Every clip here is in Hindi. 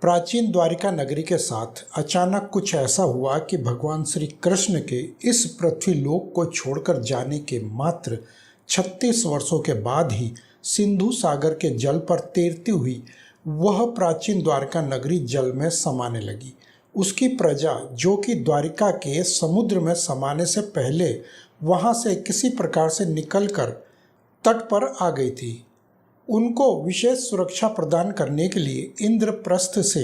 प्राचीन द्वारिका नगरी के साथ अचानक कुछ ऐसा हुआ कि भगवान श्री कृष्ण के इस पृथ्वी लोक को छोड़कर जाने के मात्र 36 वर्षों के बाद ही सिंधु सागर के जल पर तैरती हुई वह प्राचीन द्वारिका नगरी जल में समाने लगी। उसकी प्रजा, जो कि द्वारिका के समुद्र में समाने से पहले वहां से किसी प्रकार से निकलकर तट पर आ गई थी, उनको विशेष सुरक्षा प्रदान करने के लिए इंद्रप्रस्थ से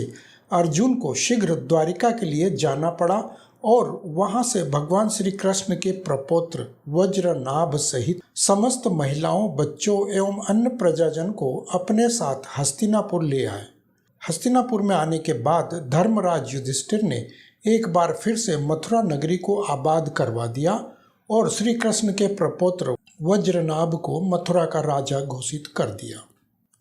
अर्जुन को शीघ्र द्वारिका के लिए जाना पड़ा और वहां से भगवान श्री कृष्ण के प्रपौत्र वज्रनाभ सहित समस्त महिलाओं, बच्चों एवं अन्य प्रजाजन को अपने साथ हस्तिनापुर ले आए। हस्तिनापुर में आने के बाद धर्मराज युधिष्ठिर ने एक बार फिर से मथुरा नगरी को आबाद करवा दिया और श्री कृष्ण के प्रपौत्र वज्रनाभ को मथुरा का राजा घोषित कर दिया।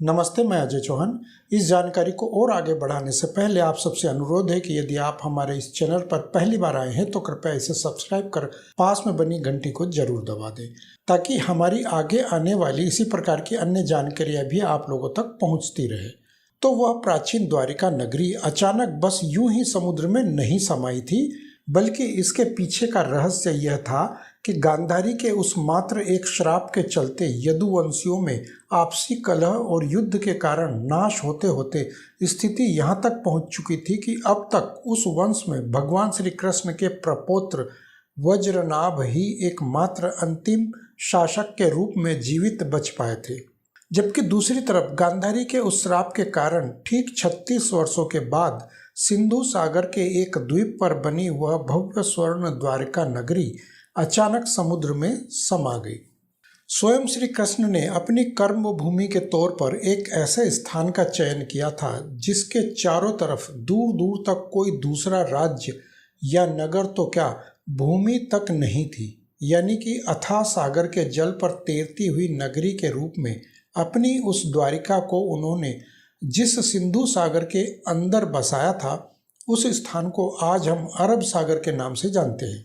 नमस्ते, मैं अजय चौहान। इस जानकारी को और आगे बढ़ाने से पहले आप सबसे अनुरोध है कि यदि आप हमारे इस चैनल पर पहली बार आए हैं तो कृपया इसे सब्सक्राइब कर पास में बनी घंटी को जरूर दबा दें, ताकि हमारी आगे आने वाली इसी प्रकार की अन्य जानकारियां भी आप लोगों तक पहुंचती रहे। तो वह प्राचीन द्वारिका नगरी अचानक बस यूं ही समुद्र में नहीं समाई थी, बल्कि इसके पीछे का रहस्य यह था कि गांधारी के उस मात्र एक श्राप के चलते यदुवंशियों में आपसी कलह और युद्ध के कारण नाश होते होते स्थिति यहाँ तक पहुँच चुकी थी कि अब तक उस वंश में भगवान श्री कृष्ण के प्रपौत्र वज्रनाभ ही एकमात्र अंतिम शासक के रूप में जीवित बच पाए थे। जबकि दूसरी तरफ गांधारी के उस श्राप के कारण ठीक 36 वर्षों के बाद सिंधु सागर के एक द्वीप पर बनी वह भव्य स्वर्ण द्वारिका नगरी अचानक समुद्र में समा गई। स्वयं श्री कृष्ण ने अपनी कर्म भूमि के तौर पर एक ऐसे स्थान का चयन किया था जिसके चारों तरफ दूर दूर तक कोई दूसरा राज्य या नगर तो क्या भूमि तक नहीं थी, यानी कि अथाह सागर के जल पर तैरती हुई नगरी के रूप में अपनी उस द्वारिका को उन्होंने जिस सिंधु सागर के अंदर बसाया था, उस स्थान को आज हम अरब सागर के नाम से जानते हैं।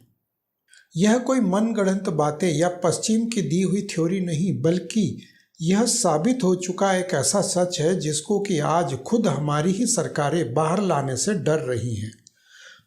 यह कोई मनगढ़ंत बातें या पश्चिम की दी हुई थ्योरी नहीं, बल्कि यह साबित हो चुका एक ऐसा सच है जिसको कि आज खुद हमारी ही सरकारें बाहर लाने से डर रही हैं।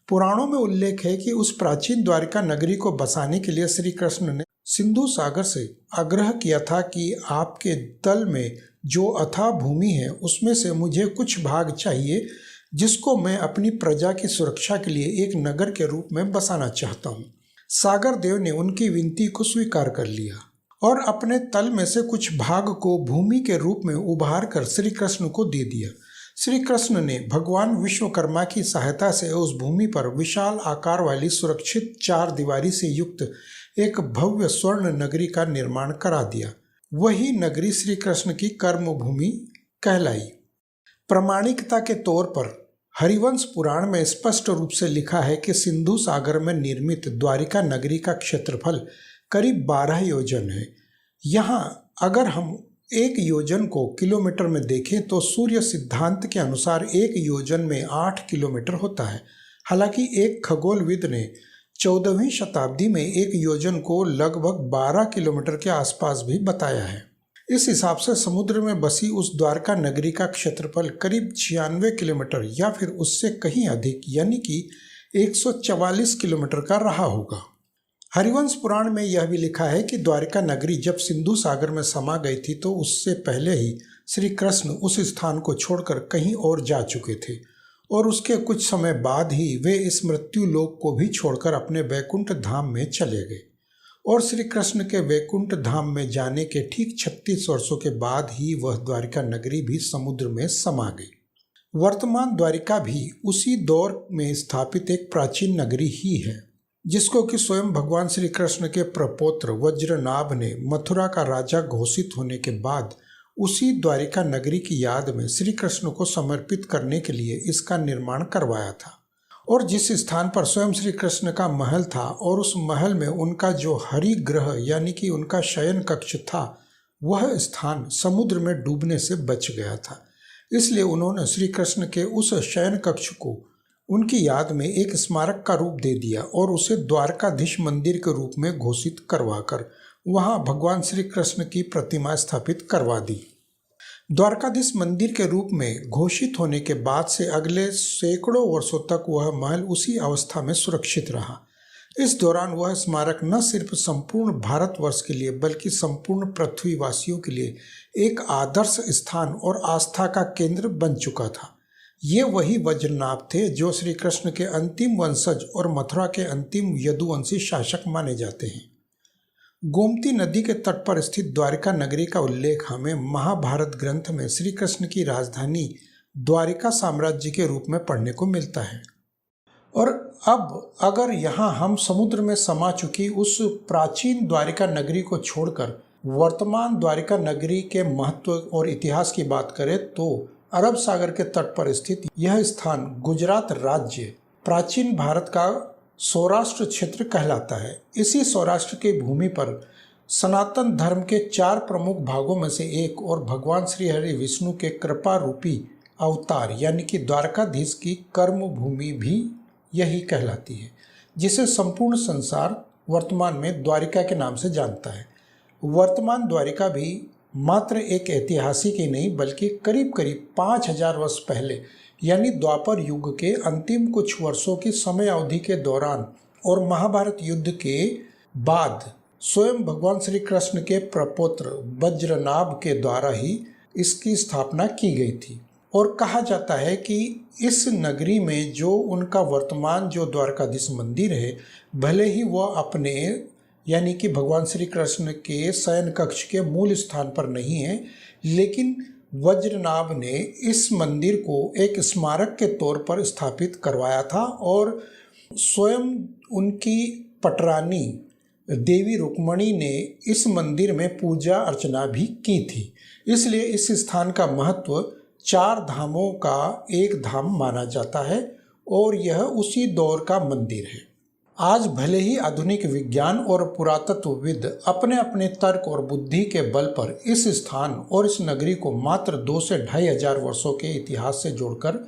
पुराणों में उल्लेख है कि उस प्राचीन द्वारिका नगरी को बसाने के लिए श्री कृष्ण ने सिंधु सागर से आग्रह किया था कि आपके तल में जो अथाह भूमि है उसमें से मुझे कुछ भाग चाहिए, जिसको मैं अपनी प्रजा की सुरक्षा के लिए एक नगर के रूप में बसाना चाहता हूँ। सागर देव ने उनकी विनती को स्वीकार कर लिया और अपने तल में से कुछ भाग को भूमि के रूप में उभार कर श्री कृष्ण को दे दिया। श्री कृष्ण ने भगवान विश्वकर्मा की सहायता से उस भूमि पर विशाल आकार वाली सुरक्षित 4 दीवारी से युक्त एक भव्य स्वर्ण नगरी का निर्माण करा दिया। वही नगरी श्री कृष्ण की कर्म भूमि कहलाई। प्रामाणिकता के तौर पर हरिवंश पुराण में स्पष्ट रूप से लिखा है कि सिंधु सागर में निर्मित द्वारिका नगरी का क्षेत्रफल करीब 12 योजन है। यहाँ अगर हम एक योजन को किलोमीटर में देखें तो सूर्य सिद्धांत के अनुसार एक योजन में 8 किलोमीटर होता है। हालांकि एक खगोलविद ने 14वीं शताब्दी में एक योजन को लगभग 12 किलोमीटर के आसपास भी बताया है। इस हिसाब से समुद्र में बसी उस द्वारका नगरी का क्षेत्रफल करीब 96 किलोमीटर या फिर उससे कहीं अधिक, यानी कि 144 किलोमीटर का रहा होगा। हरिवंश पुराण में यह भी लिखा है कि द्वारिका नगरी जब सिंधु सागर में समा गई थी तो उससे पहले ही श्री कृष्ण उस स्थान को छोड़कर कहीं और जा चुके थे और उसके कुछ समय बाद ही वे इस मृत्यु लोक को भी छोड़कर अपने वैकुंठ धाम में चले गए और श्री कृष्ण के वैकुंठ धाम में जाने के ठीक 36 वर्षों के बाद ही वह द्वारिका नगरी भी समुद्र में समा गई। वर्तमान द्वारिका भी उसी दौर में स्थापित एक प्राचीन नगरी ही है, जिसको कि स्वयं भगवान श्री कृष्ण के प्रपौत्र वज्रनाभ ने मथुरा का राजा घोषित होने के बाद उसी द्वारिका नगरी की याद में श्री कृष्ण को समर्पित करने के लिए इसका निर्माण करवाया था। और जिस स्थान पर स्वयं श्री कृष्ण का महल था और उस महल में उनका जो हरि ग्रह यानी कि उनका शयन कक्ष था, वह स्थान समुद्र में डूबने से बच गया था। इसलिए उन्होंने श्री कृष्ण के उस शयन कक्ष को उनकी याद में एक स्मारक का रूप दे दिया और उसे द्वारकाधीश मंदिर के रूप में घोषित करवाकर वहां भगवान श्री कृष्ण की प्रतिमा स्थापित करवा दी। द्वारकाधीश मंदिर के रूप में घोषित होने के बाद से अगले सैकड़ों वर्षों तक वह महल उसी अवस्था में सुरक्षित रहा। इस दौरान वह स्मारक न सिर्फ संपूर्ण भारतवर्ष के लिए बल्कि संपूर्ण पृथ्वीवासियों के लिए एक आदर्श स्थान और आस्था का केंद्र बन चुका था। ये वही वज्रनाभ थे जो श्री कृष्ण के अंतिम वंशज और मथुरा के अंतिम यदुवंशी शासक माने जाते हैं। गोमती नदी के तट पर स्थित द्वारिका नगरी का उल्लेख हमें महाभारत ग्रंथ में श्री कृष्ण की राजधानी द्वारिका साम्राज्य के रूप में पढ़ने को मिलता है। और अब अगर यहाँ हम समुद्र में समा चुकी उस प्राचीन द्वारिका नगरी को छोड़कर वर्तमान द्वारिका नगरी के महत्व और इतिहास की बात करें तो अरब सागर के तट पर स्थित यह स्थान गुजरात राज्य प्राचीन भारत का सौराष्ट्र क्षेत्र कहलाता है। इसी सौराष्ट्र की भूमि पर सनातन धर्म के 4 प्रमुख भागों में से एक और भगवान श्री हरि विष्णु के कृपा रूपी अवतार यानी कि द्वारकाधीश की कर्म भूमि भी यही कहलाती है, जिसे संपूर्ण संसार वर्तमान में द्वारिका के नाम से जानता है। वर्तमान द्वारिका भी मात्र एक ऐतिहासिक ही नहीं बल्कि करीब करीब 5000 वर्ष पहले यानी द्वापर युग के अंतिम कुछ वर्षों की समय अवधि के दौरान और महाभारत युद्ध के बाद स्वयं भगवान श्री कृष्ण के प्रपौत्र वज्रनाभ के द्वारा ही इसकी स्थापना की गई थी। और कहा जाता है कि इस नगरी में जो उनका वर्तमान जो द्वारकाधीश मंदिर है, भले ही वह अपने यानी कि भगवान श्री कृष्ण के शयन कक्ष के मूल स्थान पर नहीं है, लेकिन वज्रनाभ ने इस मंदिर को एक स्मारक के तौर पर स्थापित करवाया था और स्वयं उनकी पटरानी देवी रुक्मणी ने इस मंदिर में पूजा अर्चना भी की थी। इसलिए इस स्थान का महत्व 4 धामों का एक धाम माना जाता है और यह उसी दौर का मंदिर है। आज भले ही आधुनिक विज्ञान और पुरातत्वविद अपने अपने तर्क और बुद्धि के बल पर इस स्थान और इस नगरी को मात्र 2 से 2500 वर्षों के इतिहास से जोड़कर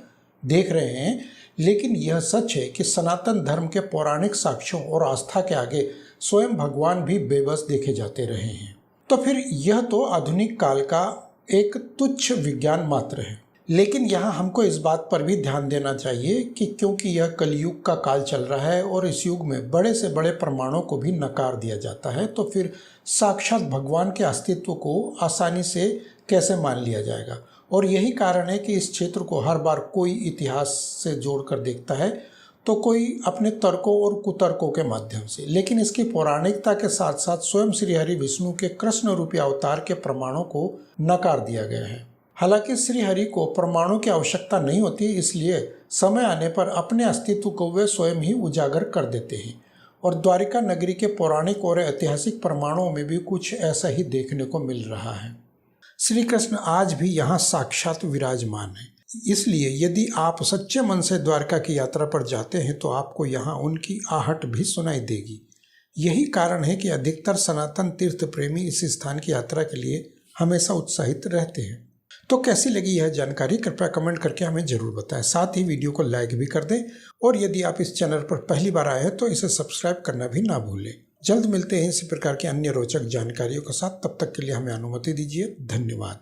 देख रहे हैं, लेकिन यह सच है कि सनातन धर्म के पौराणिक साक्ष्यों और आस्था के आगे स्वयं भगवान भी बेबस देखे जाते रहे हैं। तो फिर यह तो आधुनिक काल का एक तुच्छ विज्ञान मात्र है, लेकिन यहाँ हमको इस बात पर भी ध्यान देना चाहिए कि क्योंकि यह कलयुग का काल चल रहा है और इस युग में बड़े से बड़े प्रमाणों को भी नकार दिया जाता है, तो फिर साक्षात भगवान के अस्तित्व को आसानी से कैसे मान लिया जाएगा। और यही कारण है कि इस क्षेत्र को हर बार कोई इतिहास से जोड़कर देखता है तो कोई अपने तर्कों और कुतर्कों के माध्यम से, लेकिन इसकी पौराणिकता के साथ साथ स्वयं श्री हरि विष्णु के कृष्ण रूपी अवतार के प्रमाणों को नकार दिया गया है। हालांकि श्री हरि को प्रमाणों की आवश्यकता नहीं होती, इसलिए समय आने पर अपने अस्तित्व को वे स्वयं ही उजागर कर देते हैं। और द्वारिका नगरी के पौराणिक और ऐतिहासिक प्रमाणों में भी कुछ ऐसा ही देखने को मिल रहा है। श्री कृष्ण आज भी यहाँ साक्षात विराजमान है, इसलिए यदि आप सच्चे मन से द्वारका की यात्रा पर जाते हैं तो आपको यहाँ उनकी आहट भी सुनाई देगी। यही कारण है कि अधिकतर सनातन तीर्थ प्रेमी इस स्थान की यात्रा के लिए हमेशा उत्साहित रहते हैं। तो कैसी लगी यह जानकारी कृपया कमेंट करके हमें ज़रूर बताएं। साथ ही वीडियो को लाइक भी कर दें और यदि आप इस चैनल पर पहली बार आए हैं तो इसे सब्सक्राइब करना भी ना भूलें। जल्द मिलते हैं इसी प्रकार की अन्य रोचक जानकारियों के साथ। तब तक के लिए हमें अनुमति दीजिए। धन्यवाद।